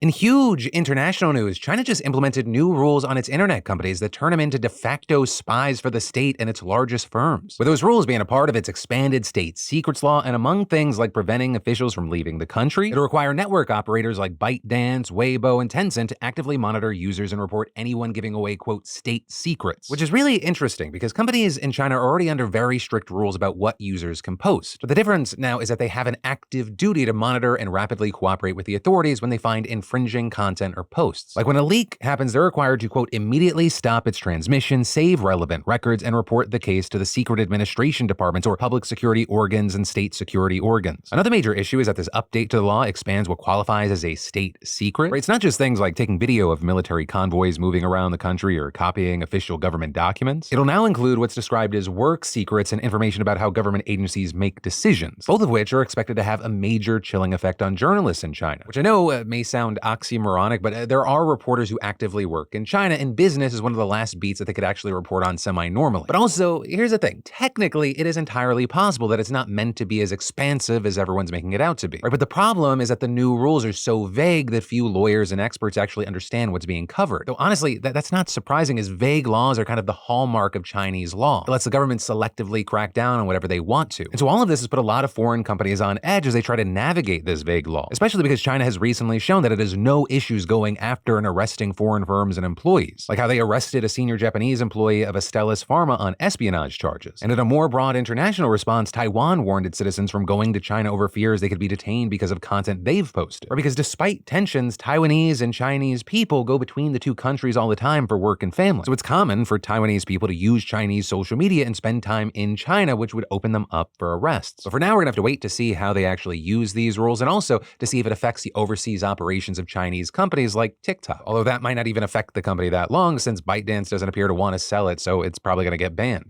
In huge international news, China just implemented new rules on its internet companies that turn them into de facto spies for the state and its largest firms. With those rules being a part of its expanded state secrets law, and among things like preventing officials from leaving the country, it'll require network operators like ByteDance, Weibo, and Tencent to actively monitor users and report anyone giving away, quote, state secrets. Which is really interesting because companies in China are already under very strict rules about what users can post. But the difference now is that they have an active duty to monitor and rapidly cooperate with the authorities when they find infringing content or posts. Like when a leak happens, they're required to, quote, immediately stop its transmission, save relevant records, and report the case to the secret administration departments or public security organs and state security organs. Another major issue is that this update to the law expands what qualifies as a state secret. Right? It's not just things like taking video of military convoys moving around the country or copying official government documents. It'll now include what's described as work secrets and information about how government agencies make decisions, both of which are expected to have a major chilling effect on journalists in China, which I know may sound oxymoronic, but there are reporters who actively work in China, and business is one of the last beats that they could actually report on semi-normally. But also, here's the thing. Technically, it is entirely possible that it's not meant to be as expansive as everyone's making it out to be. Right? But the problem is that the new rules are so vague that few lawyers and experts actually understand what's being covered. Though honestly, that's not surprising, as vague laws are kind of the hallmark of Chinese law. It lets the government selectively crack down on whatever they want to. And so all of this has put a lot of foreign companies on edge as they try to navigate this vague law, especially because China has recently shown that it has no issues going after and arresting foreign firms and employees, like how they arrested a senior Japanese employee of Astellas Pharma on espionage charges. And in a more broad international response, Taiwan warned its citizens from going to China over fears they could be detained because of content they've posted. Or because despite tensions, Taiwanese and Chinese people go between the two countries all the time for work and family. So it's common for Taiwanese people to use Chinese social media and spend time in China, which would open them up for arrests. But for now, we're gonna have to wait to see how they actually use these rules, and also to see if it affects the overseas operations of Chinese companies like TikTok. Although that might not even affect the company that long, since ByteDance doesn't appear to want to sell it, so it's probably gonna get banned.